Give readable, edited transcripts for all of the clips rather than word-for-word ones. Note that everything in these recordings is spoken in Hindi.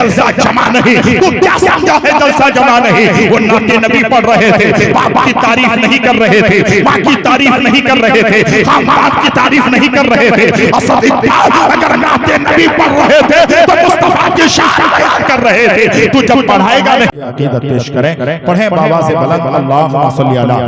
जलसा जमा नहीं। तू क्या समझा है जलसा जमा नहीं? वो नाते नबी पढ़ रहे थे, बाप की तारीफ नहीं कर रहे थे, माँ की तारीफ नहीं कर रहे थे, हम बाप की तारीफ नहीं कर रहे थे। असद इक़बाल अगर नाते नबी पढ़ रहे थे तो मुस्तफा की शान बयान कर रहे थे। तू जब पढ़ाएगा नहीं, अकीदत पेश करें, पढ़े बाबा से बुलंद अल्लाहुम्मा सल्ली अला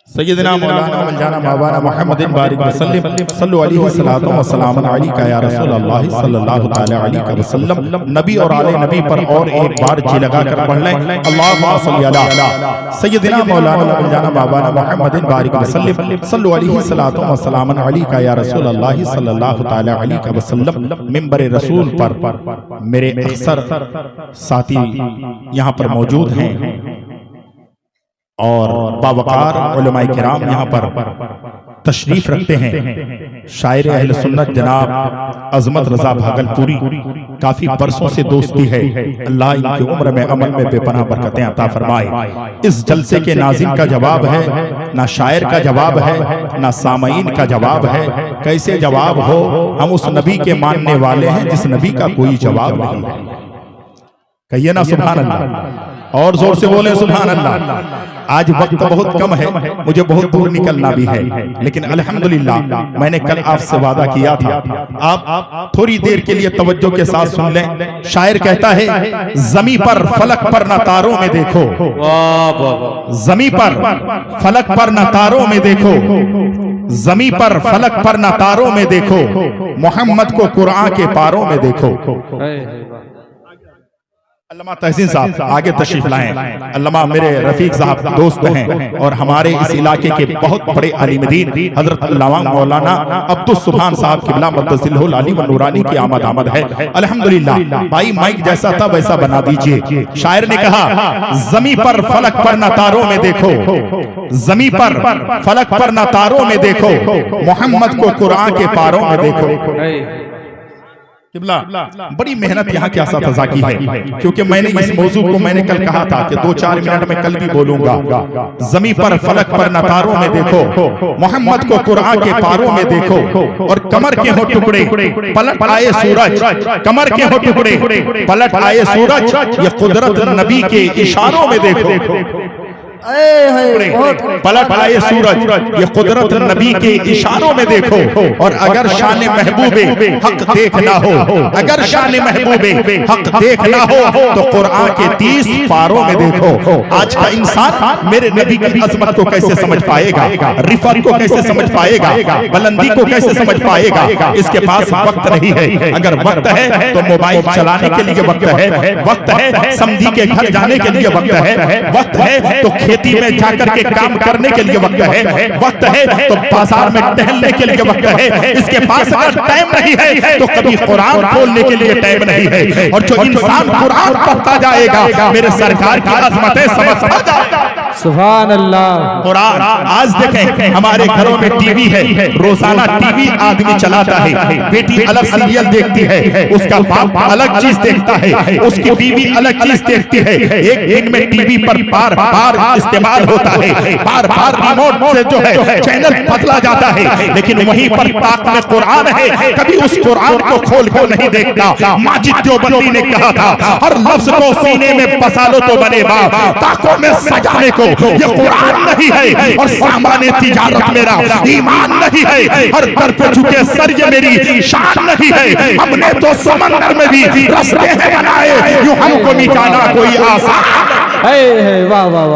सय्यदना मौलाना मौलाना मौलाना मुहम्मदिन बारिक वसल्लम सल्लल्लाहु अलैहि वसल्लम अलैका या रसूल अल्लाह सल्लल्लाहु तआला अलैहि वसल्लम। नबी और आले नबी पर और एक बार जी लगा कर पढ़ लें, अल्लाहुम्मा सल्ली अला सय्यदना मौलाना मौलाना मौलाना मुहम्मदिन बारिक वसल्लम सल्लल्लाहु अलैहि वसल्लम अलैका या रसूल अल्लाह सल्लल्लाहु तआला अलैहि वसल्लम। मिंबर रसूल पर मेरे अक्सर साथी यहाँ पर मौजूद हैं और बावकार उलमाए किराम यहाँ पर तशरीफ रखते हैं। शायर अहले सुन्नत जनाब अजमत रजा भागलपुरी, काफी बरसों से दोस्ती है। अल्लाह इनकी उम्र में अमल में बेपनाह बरकतें अता फरमाए। इस जलसे के नाज़िम का जवाब है, ना शायर का जवाब है, ना सामईन का जवाब है। कैसे जवाब हो? हम उस नबी के मानने वाले हैं जिस नबी का कोई जवाब नहीं है। कहिए ना सुभान अल्लाह, और जोर से बोले सुभान अल्लाह। आज वक्त बहुत कम है, मुझे बहुत दूर निकलना भी है, लेकिन अल्हम्दुलिल्लाह मैंने कल आपसे वादा किया था। आप थोड़ी देर के लिए तवज्जो के साथ सुन लें। शायर कहता है, जमी पर फलक पर न तारों में देखो, जमी पर फलक पर न तारों में देखो, जमी पर फलक पर न तारों में देखो, मोहम्मद को कुरान के पारों में देखो। अल्लामा तहसीन साहब आगे तशरीफ लाएं। अल्लामा मेरे रफीक साहब दोस्त हैं और हमारे इस इलाके के बहुत बड़े आलिम-ए-दीन हजरत अल्लामा मौलाना अब्दुल सुभान साहब किबला मद्दसिल्हुल आली व नूरानी की आमद है। अल्हम्दुलिल्लाह भाई माइक जैसा था वैसा बना दीजिए। शायर ने कहा, जमी पर फलक पर न तारों में देखो, जमी पर फलक पर न तारों में देखो, मोहम्मद को कुरान के पारों में देखो। बड़ी मेहनत यहाँ क्या सजा की है, क्योंकि मैंने इस मौजू को मैंने कल कहा था कि 2-4 मिनट में कल भी बोलूंगा। जमी पर फलक पर न तारों में देखो, मोहम्मद को कुरान के पारों में देखो, और कमर के हो टुकड़े पलट आए सूरज, कमर के हो टुकड़े पलट आए सूरज, ये कुदरत नबी के इशारों में देखो। पलट आए सूरज, ये कुदरत नबी के इशारों में देखो। और अगर शान महबूबे हक देखना हो, अगर शान महबूबे हक देखना हो तो कुरान के 30 पारों में देखो। आज का इंसान मेरे नबी की अजमत को कैसे समझ पाएगा, रिफत को कैसे समझ पाएगा, बुलंदी को कैसे समझ पाएगा? इसके पास वक्त नहीं है। अगर वक्त है तो मोबाइल चलाने के लिए वक्त है, वक्त है समधी के घर जाने के लिए वक्त है, वक्त है तो खेती में जाकर के काम करने के लिए वक्त है, वक्त है तो बाजार में टहलने के लिए वक्त है। इसके पास अगर टाइम नहीं है तो कभी कुरान खोलने के लिए टाइम नहीं है। और जो इंसान कुरान पढ़ता जाएगा मेरे सरकार की अज़मतें समझता जाएगा। सुभान अल्लाह। कुरान आज देखें हमारे घरों में टीवी है, रोजाना टीवी आदमी चलाता है। बेटी अलग सीरियल देखती है, उसका बाप अलग चीज देखता है, उसकी बीवी अलग चीज देखती है। एक दिन में टीवी पर बार बार इस्तेमाल होता है, बार बार रिमोट से जो है चैनल बदला जाता है, लेकिन वहीं पर ताक में कुरान है, कभी उस कुरान को खोल कर नहीं देखता। माजिद देवबंदी ने कहा था, हर लफ्ज को सीने में बसा लो तो बने बाप, ताकों में सजाने को ये कुरान नहीं है। और सामान्य तिजारत मेरा ईमान नहीं है, हर दर पे झुके सर ये मेरी शान नहीं है। हमने तो समंदर में भी रास्ते हैं बनाए, यूं हमको मिटाना कोई आसान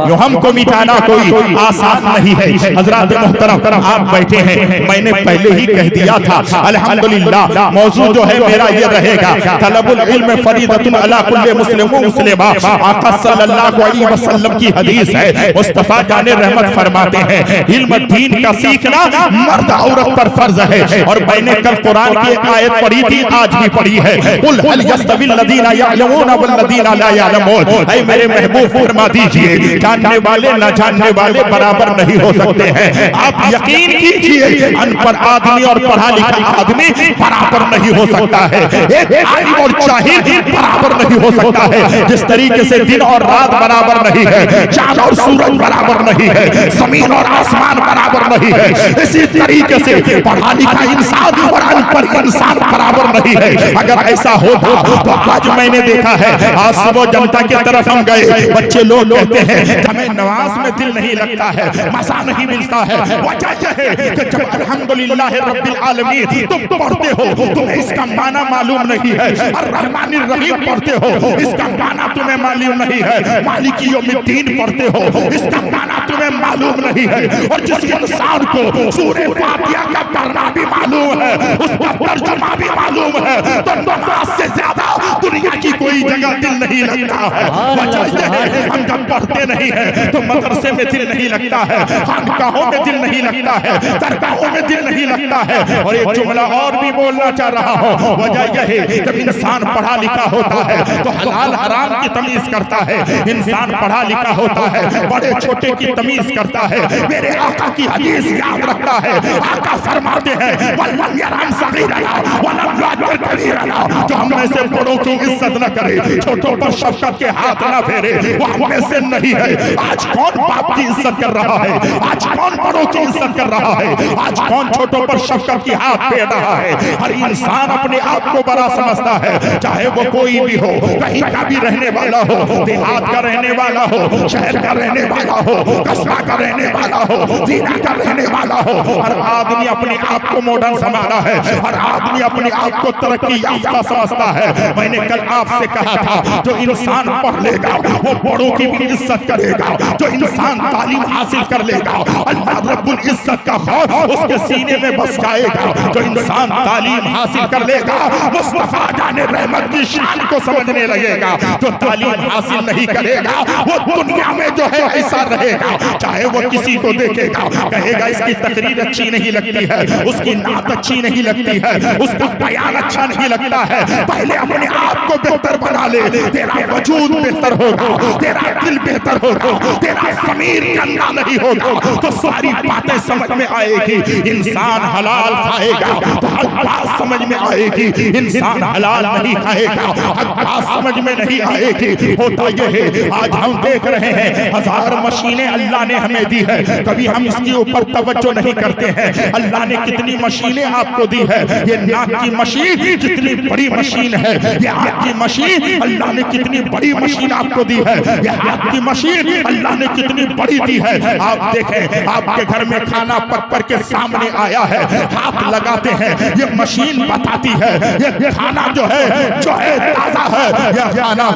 यूं हमको मिटाना कोई आसान नहीं है। हजरात मोहतरम आप बैठे हैं, मैंने पहले ही कह दिया था अल्हम्दुलिल्लाह मौजू जो है मेरा ये रहेगा, तलबुल इल्म फरीदतुन अला कुल्ली मुस्लिम व मुस्लिमा। आका सल्लल्लाहु अलैहि वसल्लम की हदीस है, मुस्तफा जाने रहमत फरमाते हैं, इल्म दीन का सीखना मर्द औरत पर फर्ज है। और मैंने कल कुरान की एक आयत पढ़ी थी, आज भी पढ़ी है, कुल हल यस्तविल लदीना यअलमून वल लदीना ला यअलमून। ऐ मेरे महबूब फरमा दीजिए, जानने वाले न जानने वाले बराबर नहीं हो सकते हैं। आप यकीन कीजिए, अनपढ़ आदमी और पढ़ा लिखा आदमी बराबर नहीं हो सकता है। एक आलिम और जाहिल बराबर नहीं हो सकता है। जिस तरीके से दिन और रात बराबर नहीं है, चांद और सूरज बराबर नहीं है, जमीन और आसमान बराबर नहीं है, इसी तरीके से पढ़ा लिखा इंसान और अनपढ़ इंसान बराबर नहीं है। अगर ऐसा होता तो आज मैंने देखा है, आज सुबह जनता की तरफ हम गए, बच्चे लोग कहते हैं हमें नमाज में दिल नहीं लगता है, मजा नहीं मिलता है। वजह यह है कि जब अल्हम्दुलिल्लाह रब्बिल आलमीन तुम पढ़ते हो, तुम्हें इसका माना मालूम नहीं है। अर्रहमानिर रहीम पढ़ते हो, इसका माना तुम्हें मालूम नहीं है। मालिकी यौमिद्दीन पढ़ते हो, इसका माना तुम्हें मालूम नहीं है। और जिस इंसान को सूरह फातिहा का पढ़ना भी मालूम है, उसका तर्जुमा भी मालूम है, तो नमाज से ज्यादा दुनिया की कोई जगह दिल नहीं लगता है। वजह यह है हम जब पढ़ते नहीं है तो मदरसे में दिल नहीं लगता है, खानकाहों में दिल नहीं लगता है, दरगाहों में दिल नहीं लगता है। और एक जुमला और भी बोलना चाह रहा हूं, वजह यह है जब इंसान पढ़ा लिखा होता है तो हलाल हराम की तमीज करता है। इंसान पढ़ा लिखा होता है, बड़े छोटे की तमीज करता है। मेरे आका की हदीस याद रखता है, आका फरमाते हैं वल्लम यरहम सगीरना वल्लम युअद्दिर कबीरना, जो हम में से बड़ों की इज्जत न करे, छोटों पर शफकत के हाथ न फेरे, वो हम में से नहीं है। आज कौन बाप की इज्जत कर रहा है? आज कौन बड़ों की इज्जत कर रहा है? आज कौन छोटों पर शफकत की हाथ फेर रहा है? हर इंसान अपने आप को बड़ा समझता है, चाहे वो कोई भी हो, कहीं का भी रहने वाला हो, देहात का रहने वाला हो, शहर का रहने वाला हो, कस्बा का रहने वाला हो, जिला का रहने वाला हो। हर आदमी अपने आप को मॉडर्न समझता है, हर आदमी अपने आप को तरक्की याफ्ता समझता है। मैंने कल आपसे कहा था, जो इंसान पढ़ लेगा वो बड़ों की भी इज्जत करेगा। जो इंसान तालीम हासिल कर लेगा, अल्लाह रब्बुल इज्जत का खौफ उसके सीने में बस जाएगा। जो इंसान तालीम हासिल कर लेगा, मुस्तफा जाने रहमत की शान को समझने लगेगा। जो तालीम हासिल नहीं करेगा, वो दुनिया में जो है ऐसा रहेगा, चाहे वो किसी को देखेगा कहेगा इसकी तकरीर अच्छी नहीं लगती है, उसकी नात अच्छी नहीं लगती है, उसका बयान अच्छा नहीं लगता है। पहले अपने आप को बेहतर बना ले, तेरा वजूद बेहतर होगा, तेरा दिल बेहतर होगा, तेरा ज़मीर गंदा नहीं होगा तो सारी बातें समझ में आएगी। इंसान हलाल खाएगा तो हर बात समझ में आएगी, इंसान हलाल नहीं खाएगा हर बात समझ में नहीं आएगी। होता यह है, आज हम देख रहे हैं हजार मशीनें अल्लाह ने हमें दी है, कभी हम इसके ऊपर तवज्जो नहीं करते हैं। अल्लाह ने कितनी मशीनें आपको दी है, ये नाक की मशीन कितनी बड़ी मशीन है, ये आँख की मशीन अल्लाह ने कितनी बड़ी मशीन आपको दी है, ये हाथ की मशीन अल्लाह ने कितनी बड़ी दी है। आप देखें, आपके घर में खाना पक कर के सामने आया है, हाथ लगाते हैं, ये मशीन बताती है ये खाना जो है ताजा है, यह खाना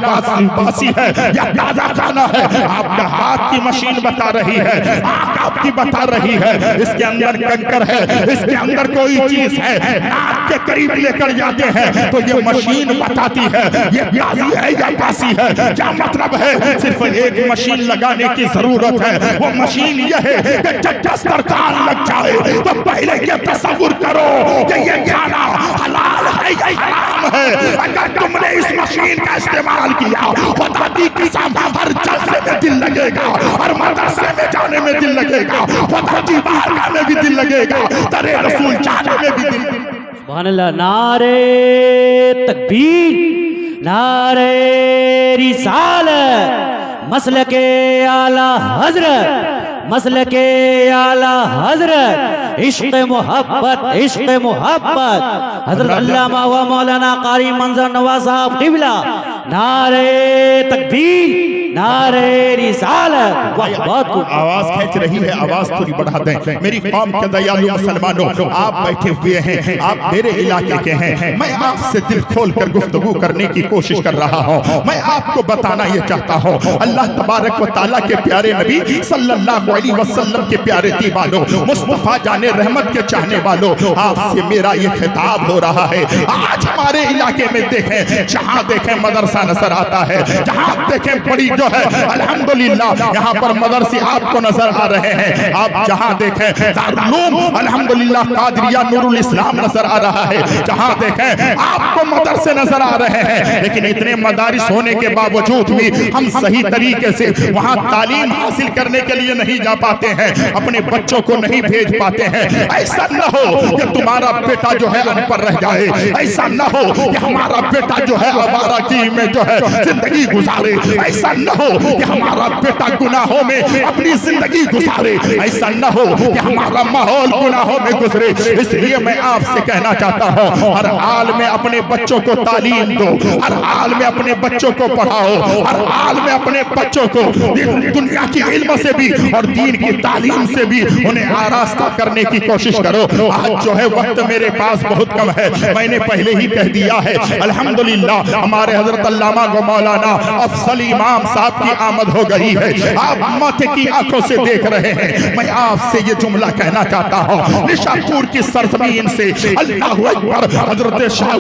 बासी है या ताजा खाना है। आपका हाथ की मशीन बता रही है, आँख आपकी बता रही है इसके अंदर कंकर है, इसके अंदर कोई चीज है। नाक के करीब लेकर जाते हैं तो ये मशीन बताती है ये ताजी है या बासी है। क्या मतलब है? सिर्फ एक मशीन लगाने की जरूरत है। वो मशीन यह है कि जब दस्तरखान लग जाए तो पहले ये तसव्वुर करो कि ये खाना हलाल है या हराम है। अगर तुमने इस मशीन का इस्तेमाल किया, खुदा की कसम हर जलसे में दिल लगेगा, हर मदरसे में जाने में दिल लगेगा, खुदा की बारगाह में भी दिल लगेगा, दरे रसूल जाने में भी दिल। सुभान अल्लाह। नारे तकबीर, नारे रिसालत, मसलके आला हजरत, मसलके आला हजरत, इश्क़ मोहब्बत, इश्क़ मोहब्बत, हजरत अल्लामा व मौलाना कारी मंजर नवाज साहब क़िबला। नारे तकबीर, नारे रिसालत। बहुत आवाज खींच रही है, आवाज थोड़ी बढ़ा दें। मेरी कौम के दयालु मुसलमानों, आप बैठे हुए हैं, आप मेरे इलाके के हैं, मैं आपसे दिल खोल कर गुफ्तगू करने की कोशिश कर रहा हूँ। मैं आपको बताना ये चाहता हूँ, अल्लाह तबारक व तआला के प्यारे नबी सल्लल्लाहु अलैहि वसल्लम के प्यारे दीवानों, मुस्तफा जाने रहमत के चाहने वालों, आपसे मेरा ये खिताब हो रहा है। आज हमारे इलाके में देखें, जहाँ देखें मदरसा नजर आता है, यहाँ देखें बड़ी जो है अल्हम्दुलिल्लाह यहाँ पर मदरसे आपको नजर आ रहे हैं। आप जहाँ देखें दारुल अल्हम्दुलिल्लाह कादरिया नूरुल इस्लाम नजर आ रहा है, जहाँ देखें आपको मदरसे नजर आ रहे हैं। लेकिन इतने मदारिस होने के बावजूद भी हम सही तरीके से वहाँ तालीम हासिल करने के लिए नहीं जा पाते हैं, अपने बच्चों को नहीं भेज पाते हैं। ऐसा न हो कि तुम्हारा बेटा जो है अनपढ़ रह जाए, ऐसा न हो कि हमारा बेटा जो है आवारागी में जो है जिंदगी गुजारे, ऐसा न हो कि हमारा बेटा गुनाहों में अपनी जिंदगी गुजारे, ऐसा न हो कि हमारा माहौल गुनाहों में गुजरे। इसलिए मैं आपसे कहना चाहता हूँ, हर हाल में अपने बच्चों को तालीम दो, हर हाल में अपने बच्चों को पढ़ाओ, हर हाल में अपने बच्चों को दुनिया की इल्म से भी और दीन की तालीम से भी उन्हें आरास्ता करने की कोशिश करो। आज जो है वक्त मेरे पास बहुत कम है, मैंने पहले ही कह दिया है। अल्हम्दुलिल्लाह हमारे हजरत अल्लामा व मौलाना अफजल इमाम साहब की आमद हो गई है। आप माथे की आंखों से देख रहे हैं। मैं आपसे ये जुमला कहना चाहता हूँ, निशापुर की सरजमीन से अल्लाह अकबर हजरत शाह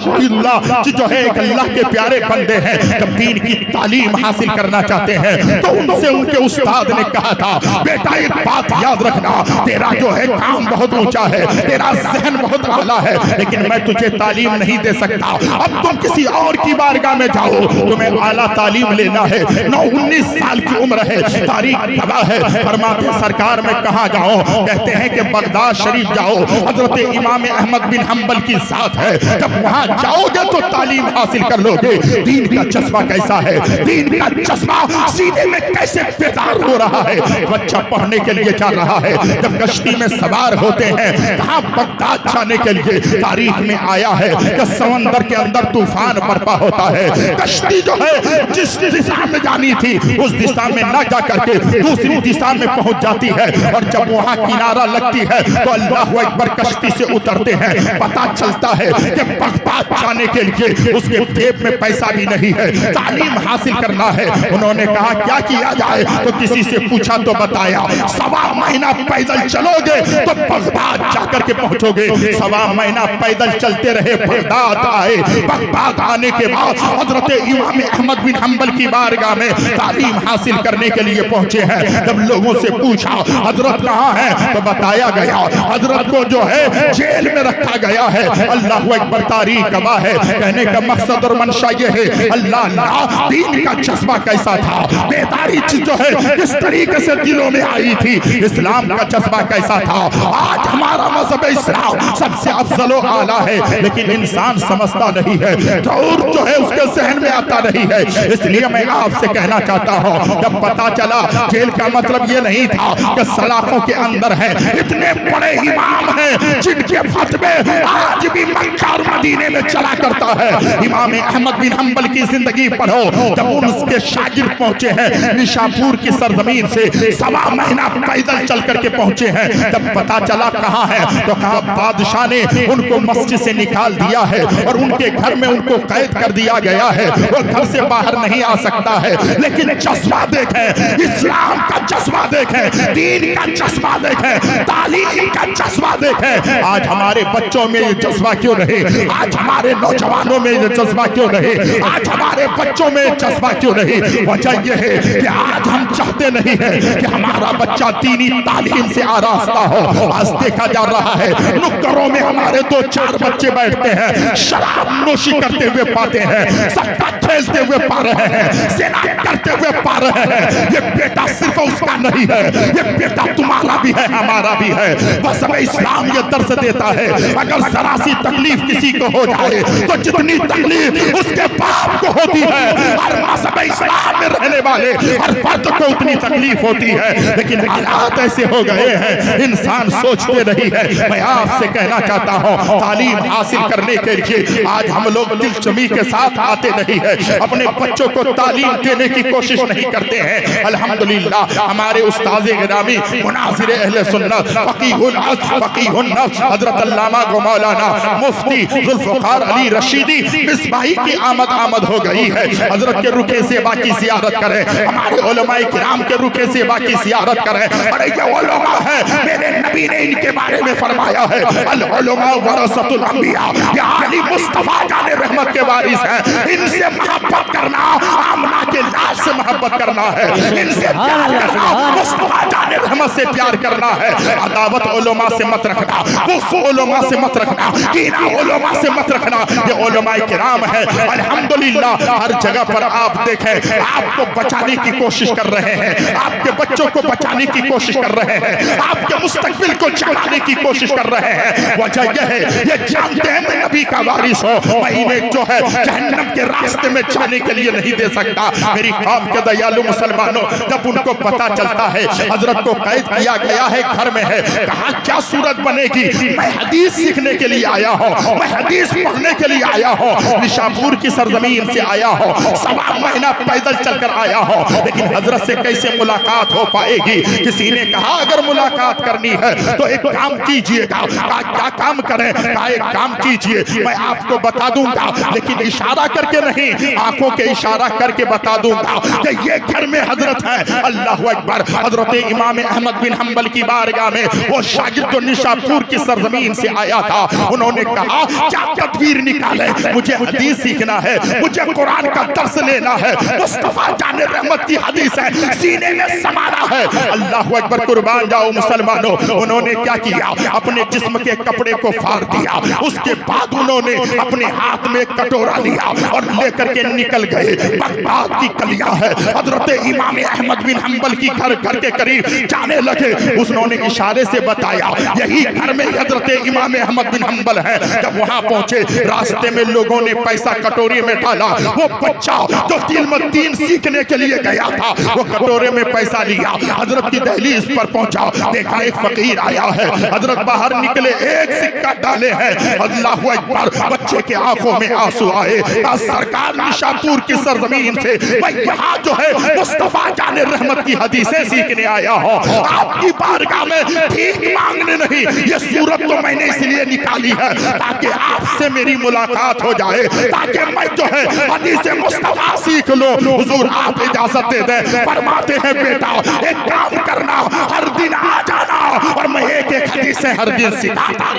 जो है एक अल्लाह के प्यारे बंदे हैं, जब दीन की तालीम हासिल करना चाहते हैं तो उनसे उनके उस्ताद ने कहा था, बेटा एक बात याद रखना, तेरा जो है काम बहुत ऊंचा है, तेरा जहन बहुत आला है, लेकिन मैं तुझे तालीम नहीं दे सकता। अब तुम किसी और की बारगाह में जाओ, तुम्हें आला तालीम लेना है। 19 साल की उम्र है, तारीख गवाह है। फरमाते सरकार में कहाँ जाओ? कहते हैं कि बगदाद शरीफ जाओ, हजरत इमाम अहमद बिन हम्बल की साथ है। जब वहां जाओगे तो तालीम हासिल कर लोगे। दीन का जज्बा कैसा है, दीन का जज्बा सीने में कैसे बेदार हो रहा है। बच्चा पढ़ने के लिए जा रहा है, जब कश्ती में सवार होते हैं कहाँ बगदाद जाने के लिए, तारीख में आया है कि समंदर के अंदर तूफान बर्पा होता है। कश्ती जो है जिस दिशा में जानी थी उस दिशा में न जा करके दूसरी दिशा में पहुंच जाती है, और जब वहां किनारा लगती है तो अल्लाह अकबर कश्ती से उतरते हैं। पता चलता है कि बगदाद जाने के लिए उसके जेब में पैसा भी नहीं है, तालीम हासिल करना है। उन्होंने कहा क्या किया जाए, तो किसी से पूछा तो बताया 1.25 महीना पैदल चलोगे तो बगदाद जाकर के पहुंचोगे। 1.25 महीना पैदल चलते रहे, बगदाद आए। बगदाद आने के बाद हजरत इमाम अहमद बिन हम्बल की बारगाह में तालीम हासिल करने के लिए पहुंचे हैं। जब लोगों से पूछा हजरत कहाँ है, तो बताया गया हजरत को जो है जेल में रखा गया है। अल्लाह अकबर, तारीख गवाह है। कहने का मकसद और मंशा ये है, अल्लाह दीन का जज्बा कैसा था, बेदारी जो है किस तरीके से दिलों में आई थी, इस्लाम का जज्बा कैसा था। आज हमारा मजहब इस्लाम सबसे अफजल व आला है, लेकिन इंसान समझता नहीं है, और जो है उसके जहन में आता नहीं है। इसलिए मैं आपसे कहना चाहता हूँ, जब पता चला जेल का मतलब ये नहीं था कि सलाखों के अंदर है, इतने बड़े इमाम हैं जिनके फतवे आज भी मक्का और मदीने में चला करता है। इमाम अहमद बिन हम्बल की जिंदगी पढ़ो, जब उनके शागिर्द पहुंचे हैं निशापुर की सरजमीन से 1.25 महीना पैदल चल करके पहुंचे हैं। जब पता चला कहाँ है, तो कहा बादशाह ने उनको मस्जिद से निकाल दिया है और उनके घर में उनको कैद कर दिया गया है, वो घर से बाहर नहीं आ सकता है। लेकिन जज्बा देखें, इस्लाम का जज्बा देखें, दीन का जज्बा देखें, तालीम का जज्बा देखें। आज हमारे बच्चों में ये जज्बा क्यों नहीं, आज हमारे नौजवानों में ये जज्बा क्यों नहीं, आज हमारे बच्चों में जज्बा क्यों नहीं? वजह यह है कि आज हम चाहते नहीं है कि हमारा बच्चा दीनी तालीम से आरास्ता हो। आज देखा जा रहा है नुक्करों में हमारे 2-4 बच्चे बैठते हैं, शराब नोशी करते हुए पाते हैं, सट्टा खेलते हुए पा रहे हैं, सेना करते हुए पा रहे हैं। ये बेटा सिर्फ उसका नहीं है, ये बेटा तुम्हारा भी है, हमारा भी है। बस हमें इस्लाम ये दर्श देता है, अगर जरा सी तकलीफ किसी को हो जाए तो जितनी तकलीफ उसके बाप को होती है, हर मज़हब इस्लाम में रहने वाले हर फर्द को उतनी तकलीफ होती है। लेकिन हालात ऐसे हो गए हैं, इंसान सोचते नहीं है। मैं आपसे कहना चाहता हूँ, तालीम हासिल करने के लिए आज हम लोग दिलचस्पी के साथ आते नहीं है, अपने बच्चों को तालीम देने की कोशिश नहीं करते हैं। अल्हम्दुलिल्लाह हमारे उस्ताद गिरामी मुनासिर अहले सुन्नत फकीहुल अस्र फकीहुन नफ्स हजरत अल्लामा व मौलाना मुफ्ती जुल्फकार अली रशीदी मिसबाही की आमद हो गई है। हजरत के रुके सेवा की ज़ियारत करें, हमारे उलमाए किराम के रुके सेवा की ज़ियारत करें। अरे ये उलमा है, मेरे नबी ने इनके बारे में फरमाया है, अल उलमा वरसतुल अंबिया, ये आली मुस्तफा जाने रहमत के वारिस हैं। इनसे मोहब्बत करना, आमना के लाश से मोहब्बत करना है, इनसे प्यार करना, मुस्तफा जाने रहमत से प्यार करना है। अदावत उलमा से मत रखना, वो उलमा से मत रखना, कीना उलमा से मत रखना। ये उलमा किराम है, अल्हम्दुलिल्लाह हर जगह पर आप देखें, आपको बचाने की कोशिश कर रहे हैं, आपके बच्चों को बचाने की कोशिश कर रहे हैं, आपके मुस्तकबिल को जगाने की कोशिश कर रहे हैं। वजह यह है, ये जानते हैं मैं नबी का वारिस हूं, मैं इन्हें जो है जहन्नम के रास्ते में जाने के लिए नहीं दे सकता। मेरी कौम के दयालु मुसलमानों, जब उनको पता चलता है हजरत को कैद किया गया है, घर में है, कहा क्या सूरत बनेगी, मैं हदीस सीखने के लिए आया हूं, मैं हदीस पढ़ने के लिए आया हूं, निशापुर की सरजमीन से आया हूं, 1.25 महीना पैदल चलकर आया हूं, लेकिन हजरत से कैसे मुलाकात हो पाएगी। किसी ने कहा अगर मुलाकात करनी है तो एक काम कीजिएगा। क्या काम करें? कहा एक काम कीजिए, मैं आपको बता दूंगा, लेकिन इशारा करके नहीं, आंखों के इशारा करके बता दूंगा कि ये घर में हजरत है। अल्लाह अकबर। हजरत इमाम अहमद बिन हंबल की बारगाह में वो शागिर्द जो निशापुर की सरजमीन से आया था, उन्होंने कहा क्या तदबीर निकाले, मुझे हदीस सीखना है, मुझे कुरान का दर्स लेना है, मुस्तफा जाने रहमत की हदीस है, सीने में समाना है। अल्लाह अकबर, कुर्बान जाओ मुसलमानों। उन्होंने क्या किया, अपने जिस्म के कपड़े को फाड़ दिया, उसके बाद उन्होंने अपने हाथ में कटोरा लिया और लेकर के निकल गए। बगदाद की कलियां है, हजरत इमाम अहमद बिन हंबल की घर के करीब जाने लगे। उसने इशारे से बताया यही घर में हजरत इमाम अहमद बिन हंबल है। जब वहां पहुंचे, रास्ते में लोगों ने पैसा कटोरे में डाला। वो बच्चा जो दीन सीखने के लिए गया था, वो कटोरे में पैसा लिया, हजरत की दहलीज पर पहुंचा, देखा एक फकीर आया है। हजरत बाहर निकले, एक सिक्का डाले हैं। अल्लाहु अकबर। बच्चे के आंखों में आंसू आए। सरकार निशापुर की सरजमीन से मैं यहाँ जो है मुस्तफा जाने रहमत की हदीसें सीखने आया हूँ, आपकी बारगाह में भीख मांगने नहीं। ये सूरत तो मैंने इसलिए निकाली है ताकि आपसे मेरी मुलाकात हो जाए, ताकि मैं जो है हदीस मुस्तफा सीख लो। हुजूर आप इजाजत दे दे, फरमाते हैं बेटा एक काम करना, हर दिन आ जाना और मैं एक एक हदीस से हर दिन सिखाता।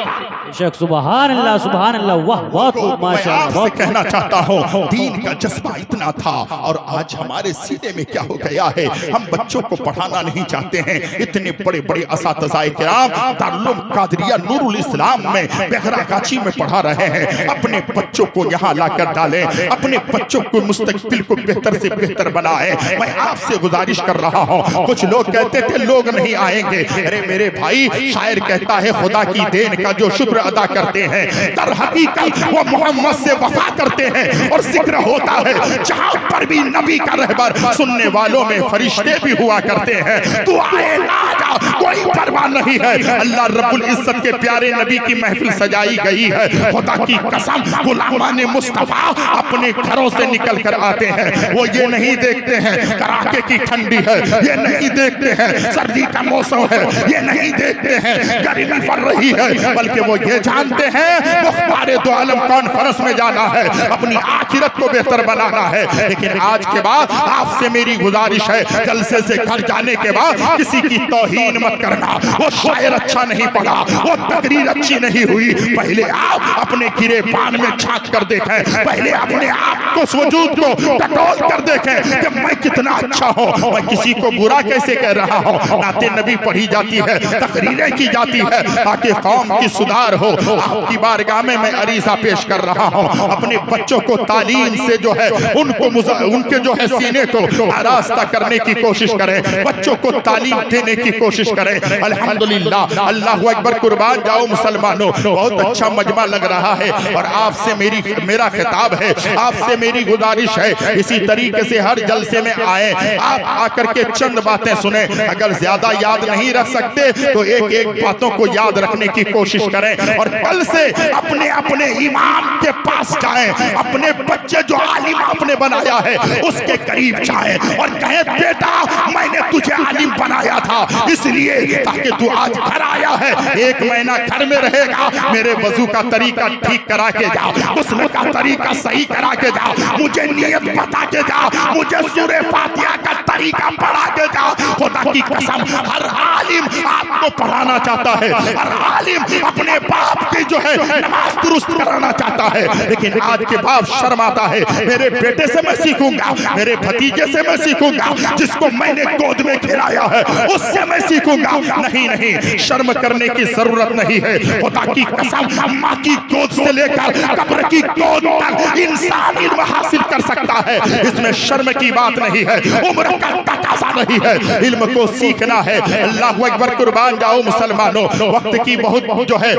सुभान अल्लाह, सुभान अल्लाह, वाह बहुत माशाअल्लाह। बहुत कहना चाहता हूँ, दीन का जज्बा इतना था और आज हमारे सीने में क्या हो गया है, हम बच्चों को पढ़ाना नहीं चाहते हैं। इतने बड़े बड़े असातिज़ाए किराम दारुल कादरिया नूरुल इस्लाम में बेगरागाची में पढ़ा रहे हैं। अपने बच्चों को यहाँ लाकर डालें, अपने बच्चों को मुस्तकबिल को बेहतर से बेहतर बनाएं। मैं आपसे गुजारिश कर रहा हूँ, कुछ लोग कहते थे लोग नहीं आएंगे। अरे मेरे भाई, शायर कहता है खुदा की देन का जो शुक्र अदा करते हैं, दर हकीकत वो मोहम्मद से वफा करते हैं। और जिक्र होता है जहां पर भी नबी का रहबर, सुनने वालों में फरिश्ते भी हुआ करते हैं। तू आए ना जा, कोई परवाह नहीं है। अल्लाह रब्बुल इज्जत के प्यारे नबी की महफिल सजाई गई है। खुदा की कसम, गुलामाने मुस्तफा अपने घरों से निकल कर आते हैं। वो ये नहीं देखते हैं कड़ाके की ठंडी है, ये नहीं देखते हैं सर्दी का मौसम है, ये नहीं देखते हैं गर्मी पड़ रही है, बल्कि वो ये जानते हैं मुख्तारे दो आलम कॉन्फ्रेंस में जाना है, अपनी आखिरत को बेहतर बनाना है। लेकिन आज के बाद आपसे मेरी गुजारिश है, जलसे से घर जाने के बाद किसी की तौहीन मत करना। वो शायर अच्छा नहीं पढ़ा, वो तकरीर अच्छी नहीं हुई, पहले आप अपने गिरे पान में झांक कर देखें, पहले अपने आप को वजूद को टटोल कर देखें कि मैं कितना अच्छा हूँ, मैं किसी को बुरा कैसे कह रहा हूँ। नाते नबी पढ़ी जाती है, तकरीरें की जाती है ताकि कौम की सुधार हो। आपकी बारगाह में मैं अरीज़ा पेश कर रहा हूँ, अपने बच्चों को तालीम से जो है उनके जो है सीने को आरास्ता करने की कोशिश करें, बच्चों को तालीम देने की कोशिश करें। अल्हम्दुलिल्लाह, अल्लाहु अकबर, कुर्बान जाओ मुसलमानों। बहुत अच्छा मजमा लग रहा है और आपसे मेरा खिताब है, आपसे मेरी गुजारिश है, इसी तरीके से हर जलसे में आए, आप आकर के चंद बातें सुने। अगर ज्यादा याद नहीं रख सकते तो एक एक बातों को याद रखने की कोशिश करें और कल से अपने अपने इमाम के पास जाएं, अपने बच्चे जो आलिम आपने बनाया है उसके करीब जाएं और कहें बेटा मैंने तुझे आलिम बनाया था इसलिए ताकि तू आज घर आया है, 1 महीना घर में रहेगा, मेरे वजू का तरीका ठीक करा के जा, गुस्ल का तरीका सही करा के जा, मुझे नियत बता के जा, मुझे सूरे फातिहा का तरीका पढ़ा के जा खुदा की कसम हर आलिम आपको पढ़ाना चाहता है, हर आलिम अपने बाप की जो है नमाज दुरुस्त कराना चाहता है, लेकिन आज के बाप शर्म आता है, मेरे बेटे से मैं सीखूंगा, मेरे भतीजे से मैं सीखूंगा, जिसको मैंने गोद में खिलाया है उससे मैं सीखूंगा। नहीं नहीं, शर्म करने की जरूरत नहीं है। खुदा की कसम माँ की गोद से लेकर कब्र की गोद तक इंसान इल्म हासिल कर सकता है, इसमें शर्म की बात नहीं है, उम्र का तकाजा नहीं है, इल्म को सीखना है। अल्लाहु अकबर, कुर्बान जाओ मुसलमानों, वक्त की बहुत जो है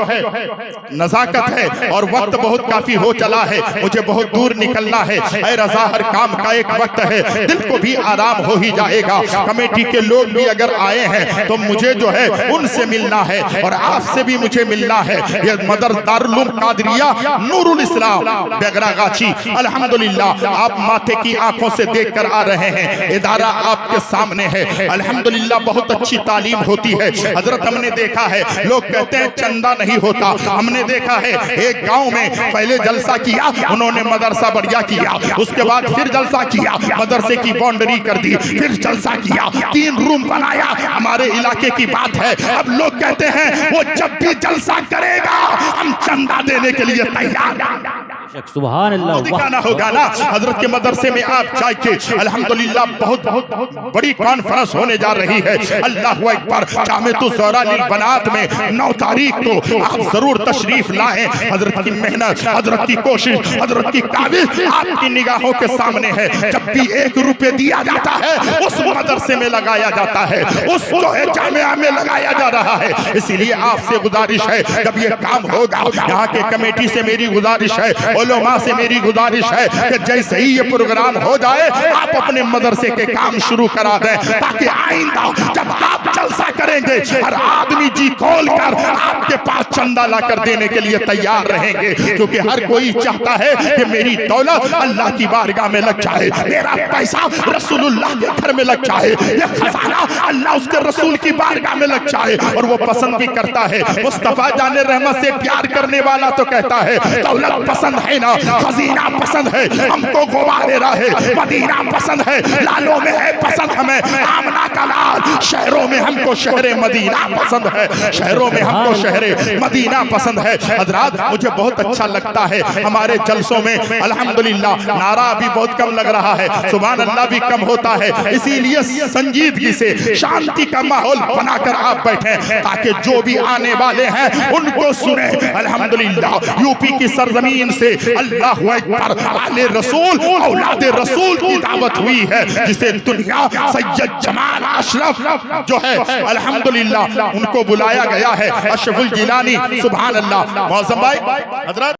नजाकत है और वक्त बहुत काफी हो चला है, मुझे बहुत दूर निकलना है। ऐ रज़ा, हर काम का एक वक्त है, दिल को भी आराम हो ही जाएगा। कमेटी के लोग भी अगर आए हैं तो मुझे जो है उनसे मिलना है और आपसे भी मुझे मिलना है। ये मदरसा दारुल उलूम कादरिया नूरुल इस्लाम बेगरागाछी, अल्हम्दुलिल्लाह आप माथे की आंखों से देखकर आ रहे हैं, इदारा आपके सामने है। अल्हम्दुलिल्लाह बहुत अच्छी तालीम होती है। हजरत हमने देखा है, लोग कहते हैं चंदा नहीं होता, हमने देखा है एक गांव में पहले जलसा किया उन्होंने, मदरसा बढ़िया किया, उसके बाद फिर जलसा किया, मदरसे की बाउंड्री कर दी, फिर जलसा किया, 3 रूम बनाया। हमारे इलाके की बात है, अब लोग कहते हैं वो जब भी जलसा करेगा हम चंदा देने के लिए तैयार। सुभान अल्लाह, दिखाना होगा ना। हजरत के मदरसे में आप जाके अल्हम्दुलिल्लाह बहुत बड़ी कॉन्फ्रेंस होने जा रही है। अल्लाह अकबर, जामिअतुज़ ज़हरानिल बनात में 9 तारीख को आप जरूर तशरीफ लाएं। हजरत की मेहनत, हजरत की कोशिश, हजरत की काविश आपकी निगाहों के सामने है। जब भी 1 रुपये दिया जाता है उस मदरसे में लगाया जाता है, उस जो है जामिया में लगाया जा रहा है। इसीलिए आपसे गुजारिश है, जब ये काम होगा, यहाँ के कमेटी से मेरी गुजारिश है, उलमा से मेरी गुजारिश है कि जैसे ही ये प्रोग्राम हो जाए आप अपने मदरसे के काम शुरू करा दें, ताकि आइंदा जब आप जलसा करेंगे हर आदमी जी खोल कर आपके पास चंदा लाकर देने के लिए तैयार रहेंगे। क्योंकि हर कोई चाहता है कि मेरी दौलत अल्लाह की बारगाह में लग जाए, मेरा पैसा रसूलुल्लाह के घर में लग जाए, ये खजाना अल्लाह उसके रसूल की बारगाह में लग जाए। और वो पसंद भी करता है। मुस्तफा जाने रहमत से प्यार करने वाला तो कहता है दौलत पसंद है ना, खजीना पसंद है, हमको गुबारे रहे, मदीना पसंद है, लालों में है पसंद हमें आमना का लाल, शहरों में हमको शहरे मदीना पसंद है, शहरों में हमको शहरे मदीना पसंद है। हजरात, मुझे बहुत अच्छा लगता है हमारे जलसों में अल्हम्दुलिल्लाह नारा भी बहुत कम लग रहा है, सुभान अल्लाह भी कम होता है, इसीलिए संजीदगी से शांति का माहौल बनाकर आप बैठे ताकि जो भी आने वाले हैं उनको सुने। अल्हम्दुलिल्लाह यूपी की सरजमीन से अल्लाह अकबर, आले रसूल, औलादे रसूल की दावत हुई है, जिसे दुनिया सैयद जमाल अशरफ जो है अल्हम्दुलिल्लाह उनको बुलाया गया है, अशरफुल जिलानी, सुभान अल्लाह। मौज़म भाई हजरत